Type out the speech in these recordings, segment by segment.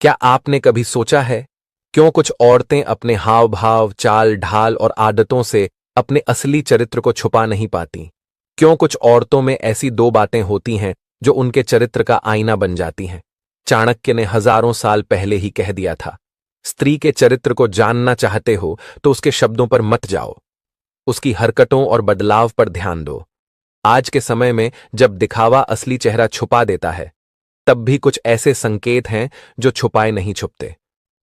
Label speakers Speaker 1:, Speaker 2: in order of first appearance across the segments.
Speaker 1: क्या आपने कभी सोचा है क्यों कुछ औरतें अपने हाव भाव, चाल ढाल और आदतों से अपने असली चरित्र को छुपा नहीं पाती? क्यों कुछ औरतों में ऐसी दो बातें होती हैं जो उनके चरित्र का आईना बन जाती हैं? चाणक्य ने हजारों साल पहले ही कह दिया था, स्त्री के चरित्र को जानना चाहते हो तो उसके शब्दों पर मत जाओ, उसकी हरकतों और बदलाव पर ध्यान दो। आज के समय में जब दिखावा असली चेहरा छुपा देता है, तब भी कुछ ऐसे संकेत हैं जो छुपाए नहीं छुपते।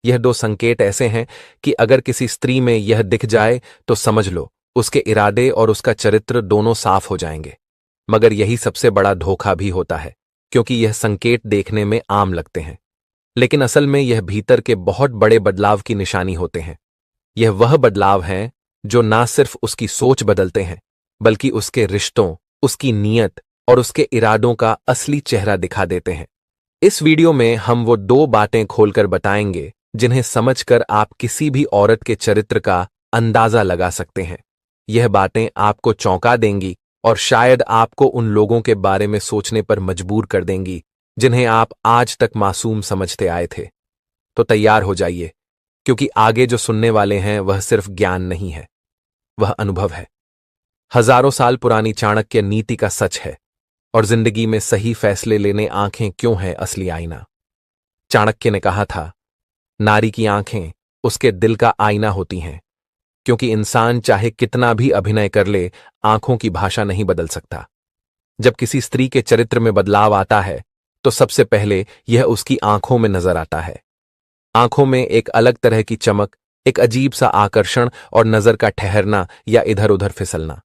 Speaker 1: यह दो संकेत ऐसे हैं कि अगर किसी स्त्री में यह दिख जाए तो समझ लो उसके इरादे और उसका चरित्र दोनों साफ हो जाएंगे। मगर यही सबसे बड़ा धोखा भी होता है, क्योंकि यह संकेत देखने में आम लगते हैं, लेकिन असल में यह भीतर के बहुत बड़े बदलाव की निशानी होते हैं। यह वह बदलाव हैं जो ना सिर्फ उसकी सोच बदलते हैं, बल्कि उसके रिश्तों, उसकी नीयत और उसके इरादों का असली चेहरा दिखा देते हैं। इस वीडियो में हम वो दो बातें खोलकर बताएंगे जिन्हें समझकर आप किसी भी औरत के चरित्र का अंदाजा लगा सकते हैं। यह बातें आपको चौंका देंगी और शायद आपको उन लोगों के बारे में सोचने पर मजबूर कर देंगी जिन्हें आप आज तक मासूम समझते आए थे। तो तैयार हो जाइए, क्योंकि आगे जो सुनने वाले हैं वह सिर्फ ज्ञान नहीं है, वह अनुभव है। हजारों साल पुरानी चाणक्य नीति का सच है, और जिंदगी में सही फैसले लेने आंखें क्यों है असली आईना। चाणक्य ने कहा था, नारी की आंखें उसके दिल का आईना होती हैं, क्योंकि इंसान चाहे कितना भी अभिनय कर ले, आंखों की भाषा नहीं बदल सकता। जब किसी स्त्री के चरित्र में बदलाव आता है तो सबसे पहले यह उसकी आंखों में नजर आता है। आंखों में एक अलग तरह की चमक, एक अजीब सा आकर्षण और नजर का ठहरना या इधर उधर फिसलना,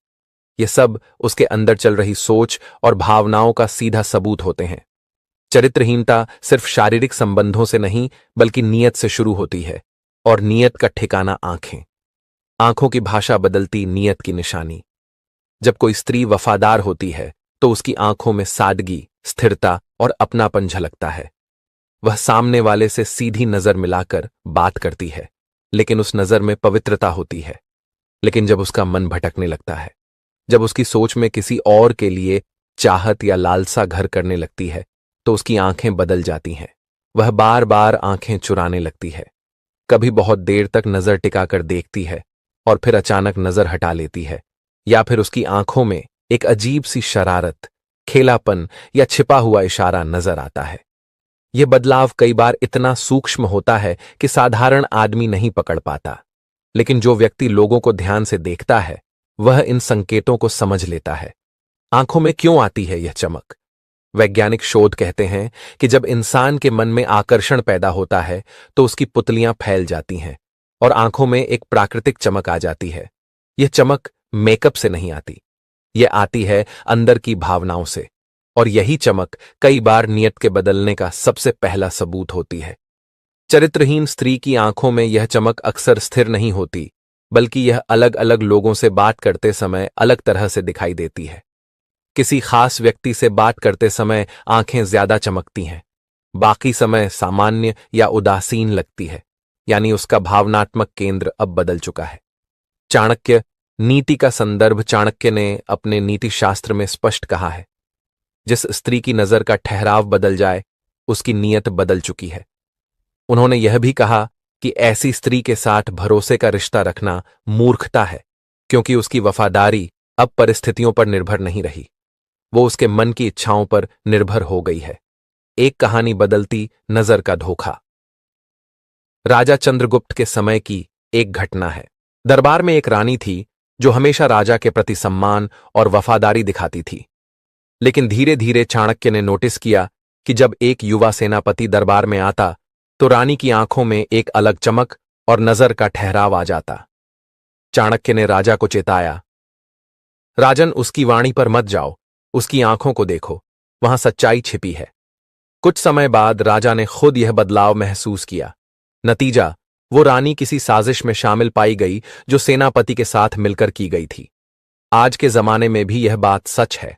Speaker 1: ये सब उसके अंदर चल रही सोच और भावनाओं का सीधा सबूत होते हैं। चरित्रहीनता सिर्फ शारीरिक संबंधों से नहीं, बल्कि नीयत से शुरू होती है, और नीयत का ठिकाना आंखें। आंखों की भाषा बदलती नीयत की निशानी। जब कोई स्त्री वफादार होती है तो उसकी आंखों में सादगी, स्थिरता और अपनापन झलकता है। वह सामने वाले से सीधी नजर मिलाकर बात करती है, लेकिन उस नजर में पवित्रता होती है। लेकिन जब उसका मन भटकने लगता है, जब उसकी सोच में किसी और के लिए चाहत या लालसा घर करने लगती है, तो उसकी आंखें बदल जाती हैं। वह बार बार आंखें चुराने लगती है, कभी बहुत देर तक नजर टिकाकर देखती है और फिर अचानक नजर हटा लेती है, या फिर उसकी आंखों में एक अजीब सी शरारत, खेलापन या छिपा हुआ इशारा नजर आता है। यह बदलाव कई बार इतना सूक्ष्म होता है कि साधारण आदमी नहीं पकड़ पाता, लेकिन जो व्यक्ति लोगों को ध्यान से देखता है वह इन संकेतों को समझ लेता है। आंखों में क्यों आती है यह चमक? वैज्ञानिक शोध कहते हैं कि जब इंसान के मन में आकर्षण पैदा होता है तो उसकी पुतलियां फैल जाती हैं और आंखों में एक प्राकृतिक चमक आ जाती है। यह चमक मेकअप से नहीं आती, यह आती है अंदर की भावनाओं से, और यही चमक कई बार नियत के बदलने का सबसे पहला सबूत होती है। चरित्रहीन स्त्री की आंखों में यह चमक अक्सर स्थिर नहीं होती, बल्कि यह अलग अलग लोगों से बात करते समय अलग तरह से दिखाई देती है। किसी खास व्यक्ति से बात करते समय आंखें ज्यादा चमकती हैं, बाकी समय सामान्य या उदासीन लगती है, यानी उसका भावनात्मक केंद्र अब बदल चुका है। चाणक्य नीति का संदर्भ चाणक्य ने अपने नीति शास्त्र में स्पष्ट कहा है, जिस स्त्री की नजर का ठहराव बदल जाए उसकी नीयत बदल चुकी है। उन्होंने यह भी कहा कि ऐसी स्त्री के साथ भरोसे का रिश्ता रखना मूर्खता है, क्योंकि उसकी वफादारी अब परिस्थितियों पर निर्भर नहीं रही, वो उसके मन की इच्छाओं पर निर्भर हो गई है। एक कहानी बदलती नजर का धोखा। राजा चंद्रगुप्त के समय की एक घटना है। दरबार में एक रानी थी जो हमेशा राजा के प्रति सम्मान और वफादारी दिखाती थी। लेकिन धीरे धीरे चाणक्य ने नोटिस किया कि जब एक युवा सेनापति दरबार में आता तो रानी की आंखों में एक अलग चमक और नजर का ठहराव आ जाता। चाणक्य ने राजा को चेताया, राजन, उसकी वाणी पर मत जाओ, उसकी आंखों को देखो, वहां सच्चाई छिपी है। कुछ समय बाद राजा ने खुद यह बदलाव महसूस किया। नतीजा, वो रानी किसी साजिश में शामिल पाई गई जो सेनापति के साथ मिलकर की गई थी। आज के जमाने में भी यह बात सच है।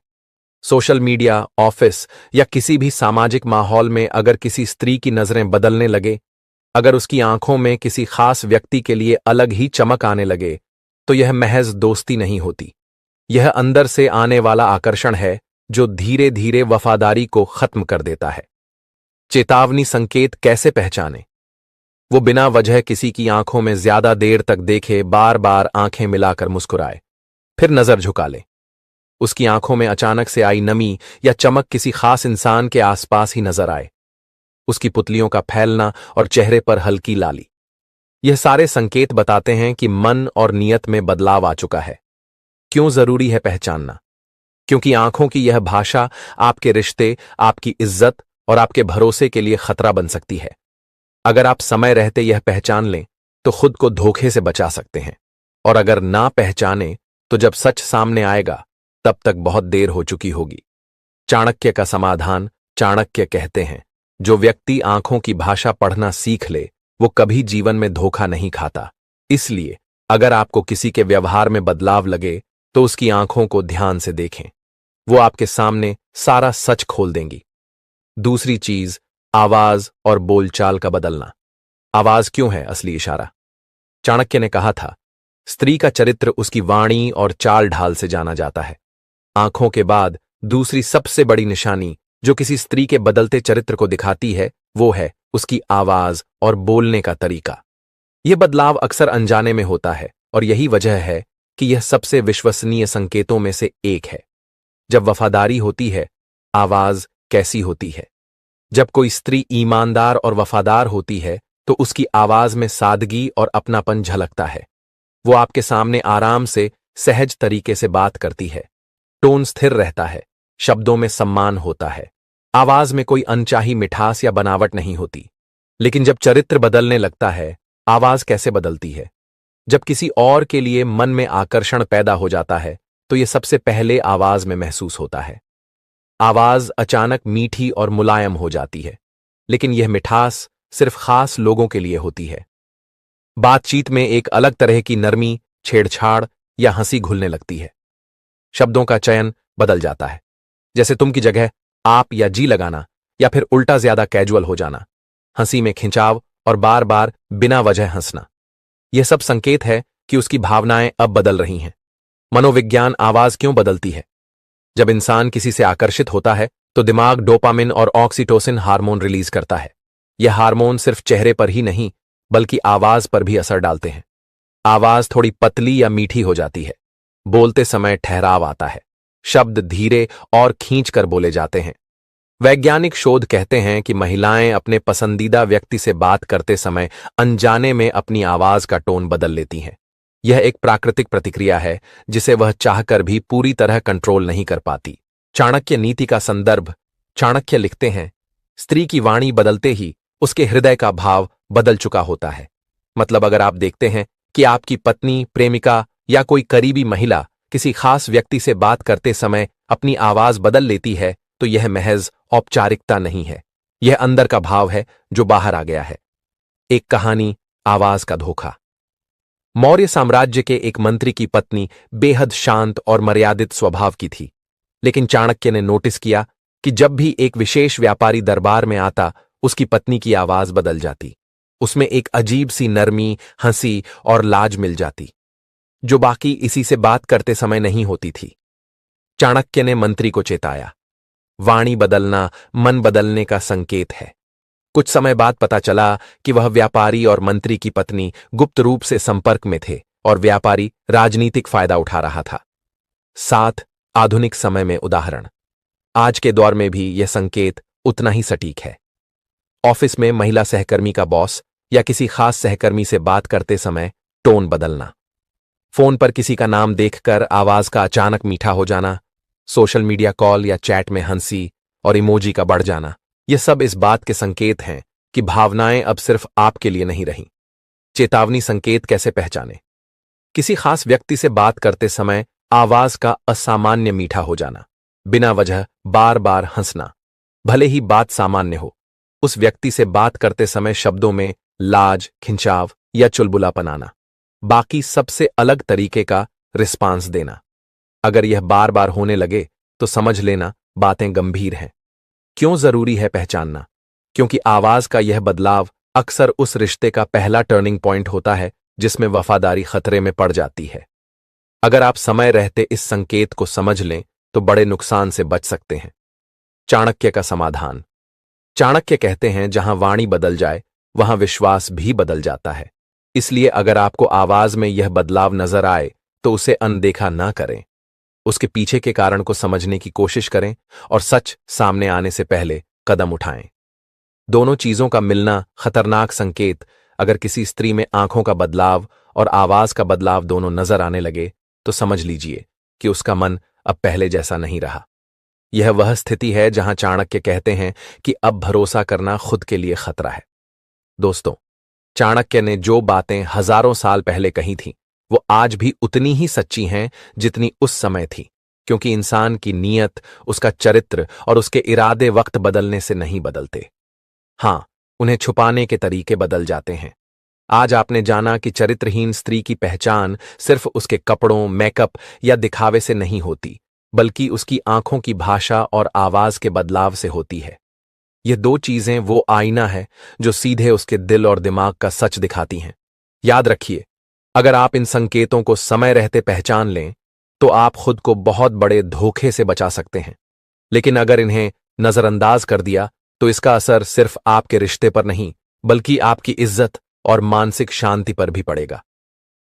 Speaker 1: सोशल मीडिया, ऑफिस या किसी भी सामाजिक माहौल में अगर किसी स्त्री की नजरें बदलने लगे, अगर उसकी आंखों में किसी खास व्यक्ति के लिए अलग ही चमक आने लगे, तो यह महज दोस्ती नहीं होती। यह अंदर से आने वाला आकर्षण है जो धीरे धीरे वफादारी को खत्म कर देता है। चेतावनी संकेत कैसे पहचाने? वो बिना वजह किसी की आंखों में ज्यादा देर तक देखे, बार बार आंखें मिलाकर मुस्कुराए, फिर नजर झुका ले। उसकी आंखों में अचानक से आई नमी या चमक किसी खास इंसान के आसपास ही नजर आए। उसकी पुतलियों का फैलना और चेहरे पर हल्की लाली, यह सारे संकेत बताते हैं कि मन और नियत में बदलाव आ चुका है। क्यों जरूरी है पहचानना? क्योंकि आंखों की यह भाषा आपके रिश्ते, आपकी इज्जत और आपके भरोसे के लिए खतरा बन सकती है। अगर आप समय रहते यह पहचान लें तो खुद को धोखे से बचा सकते हैं, और अगर ना पहचाने तो जब सच सामने आएगा तब तक बहुत देर हो चुकी होगी। चाणक्य का समाधान। चाणक्य कहते हैं, जो व्यक्ति आंखों की भाषा पढ़ना सीख ले वो कभी जीवन में धोखा नहीं खाता। इसलिए अगर आपको किसी के व्यवहार में बदलाव लगे तो उसकी आंखों को ध्यान से देखें, वो आपके सामने सारा सच खोल देंगी। दूसरी चीज, आवाज और बोलचाल का बदलना। आवाज क्यों है असली इशारा? चाणक्य ने कहा था, स्त्री का चरित्र उसकी वाणी और चाल ढाल से जाना जाता है। आंखों के बाद दूसरी सबसे बड़ी निशानी जो किसी स्त्री के बदलते चरित्र को दिखाती है वो है उसकी आवाज और बोलने का तरीका। यह बदलाव अक्सर अनजाने में होता है और यही वजह है कि यह सबसे विश्वसनीय संकेतों में से एक है। जब वफादारी होती है, आवाज कैसी होती है? जब कोई स्त्री ईमानदार और वफादार होती है तो उसकी आवाज में सादगी और अपनापन झलकता है। वो आपके सामने आराम से, सहज तरीके से बात करती है। टोन स्थिर रहता है, शब्दों में सम्मान होता है, आवाज में कोई अनचाही मिठास या बनावट नहीं होती। लेकिन जब चरित्र बदलने लगता है, आवाज कैसे बदलती है? जब किसी और के लिए मन में आकर्षण पैदा हो जाता है तो यह सबसे पहले आवाज में महसूस होता है। आवाज अचानक मीठी और मुलायम हो जाती है, लेकिन यह मिठास सिर्फ खास लोगों के लिए होती है। बातचीत में एक अलग तरह की नरमी, छेड़छाड़ या हंसी घुलने लगती है। शब्दों का चयन बदल जाता है, जैसे तुम की जगह आप या जी लगाना, या फिर उल्टा ज्यादा कैजुअल हो जाना। हंसी में खिंचाव और बार बार बिना वजह हंसना, यह सब संकेत है कि उसकी भावनाएं अब बदल रही हैं। मनोविज्ञान। आवाज क्यों बदलती है? जब इंसान किसी से आकर्षित होता है तो दिमाग डोपामिन और ऑक्सीटोसिन हार्मोन रिलीज करता है। यह हार्मोन सिर्फ चेहरे पर ही नहीं बल्कि आवाज पर भी असर डालते हैं। आवाज थोड़ी पतली या मीठी हो जाती है, बोलते समय ठहराव आता है, शब्द धीरे और खींचकर बोले जाते हैं। वैज्ञानिक शोध कहते हैं कि महिलाएं अपने पसंदीदा व्यक्ति से बात करते समय अनजाने में अपनी आवाज का टोन बदल लेती हैं। यह एक प्राकृतिक प्रतिक्रिया है जिसे वह चाहकर भी पूरी तरह कंट्रोल नहीं कर पाती। चाणक्य नीति का संदर्भ। चाणक्य लिखते हैं, स्त्री की वाणी बदलते ही उसके हृदय का भाव बदल चुका होता है। मतलब अगर आप देखते हैं कि आपकी पत्नी, प्रेमिका या कोई करीबी महिला किसी खास व्यक्ति से बात करते समय अपनी आवाज बदल लेती है तो यह महज औपचारिकता नहीं है, यह अंदर का भाव है जो बाहर आ गया है। एक कहानी, आवाज का धोखा। मौर्य साम्राज्य के एक मंत्री की पत्नी बेहद शांत और मर्यादित स्वभाव की थी, लेकिन चाणक्य ने नोटिस किया कि जब भी एक विशेष व्यापारी दरबार में आता उसकी पत्नी की आवाज बदल जाती। उसमें एक अजीब सी नरमी, हंसी और लाज मिल जाती जो बाकी इसी से बात करते समय नहीं होती थी। चाणक्य ने मंत्री को चेताया, वाणी बदलना मन बदलने का संकेत है। कुछ समय बाद पता चला कि वह व्यापारी और मंत्री की पत्नी गुप्त रूप से संपर्क में थे और व्यापारी राजनीतिक फायदा उठा रहा था। 7 आधुनिक समय में उदाहरण। आज के दौर में भी यह संकेत उतना ही सटीक है। ऑफिस में महिला सहकर्मी का बॉस या किसी खास सहकर्मी से बात करते समय टोन बदलना। फोन पर किसी का नाम देखकर आवाज का अचानक मीठा हो जाना। सोशल मीडिया कॉल या चैट में हंसी और इमोजी का बढ़ जाना। यह सब इस बात के संकेत हैं कि भावनाएं अब सिर्फ आपके लिए नहीं रहीं। चेतावनी संकेत कैसे पहचाने? किसी खास व्यक्ति से बात करते समय आवाज का असामान्य मीठा हो जाना, बिना वजह बार बार हंसना, भले ही बात सामान्य हो। उस व्यक्ति से बात करते समय शब्दों में लाज, खिंचाव या चुलबुलापन आना। बाकी सबसे अलग तरीके का रिस्पांस देना। अगर यह बार बार होने लगे तो समझ लेना बातें गंभीर हैं। क्यों जरूरी है पहचानना? क्योंकि आवाज का यह बदलाव अक्सर उस रिश्ते का पहला टर्निंग पॉइंट होता है जिसमें वफादारी खतरे में पड़ जाती है। अगर आप समय रहते इस संकेत को समझ लें तो बड़े नुकसान से बच सकते हैं। चाणक्य का समाधान। चाणक्य कहते हैं, जहां वाणी बदल जाए वहां विश्वास भी बदल जाता है। इसलिए अगर आपको आवाज में यह बदलाव नजर आए तो उसे अनदेखा ना करें। उसके पीछे के कारण को समझने की कोशिश करें और सच सामने आने से पहले कदम उठाएं। दोनों चीजों का मिलना खतरनाक संकेत। अगर किसी स्त्री में आंखों का बदलाव और आवाज का बदलाव दोनों नजर आने लगे तो समझ लीजिए कि उसका मन अब पहले जैसा नहीं रहा। यह वह स्थिति है जहां चाणक्य कहते हैं कि अब भरोसा करना खुद के लिए खतरा है। दोस्तों, चाणक्य ने जो बातें हजारों साल पहले कही थीं, वो आज भी उतनी ही सच्ची हैं जितनी उस समय थी, क्योंकि इंसान की नीयत, उसका चरित्र और उसके इरादे वक्त बदलने से नहीं बदलते। हां, उन्हें छुपाने के तरीके बदल जाते हैं। आज आपने जाना कि चरित्रहीन स्त्री की पहचान सिर्फ उसके कपड़ों, मेकअप या दिखावे से नहीं होती, बल्कि उसकी आंखों की भाषा और आवाज के बदलाव से होती है। ये दो चीजें वो आईना है जो सीधे उसके दिल और दिमाग का सच दिखाती हैं। याद रखिए, अगर आप इन संकेतों को समय रहते पहचान लें तो आप खुद को बहुत बड़े धोखे से बचा सकते हैं। लेकिन अगर इन्हें नजरअंदाज कर दिया तो इसका असर सिर्फ आपके रिश्ते पर नहीं, बल्कि आपकी इज्जत और मानसिक शांति पर भी पड़ेगा।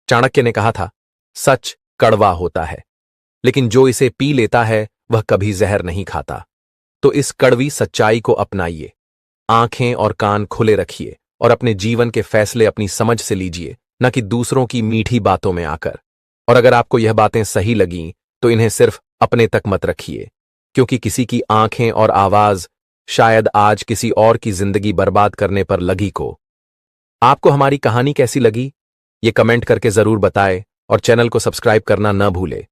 Speaker 1: चाणक्य ने कहा था, सच कड़वा होता है, लेकिन जो इसे पी लेता है वह कभी जहर नहीं खाता। तो इस कड़वी सच्चाई को अपनाइए, आंखें और कान खुले रखिए और अपने जीवन के फैसले अपनी समझ से लीजिए, न कि दूसरों की मीठी बातों में आकर। और अगर आपको यह बातें सही लगीं तो इन्हें सिर्फ अपने तक मत रखिए, क्योंकि किसी की आंखें और आवाज शायद आज किसी और की जिंदगी बर्बाद करने पर लगी को। आपको हमारी कहानी कैसी लगी, ये कमेंट करके जरूर बताएं और चैनल को सब्सक्राइब करना न भूलें।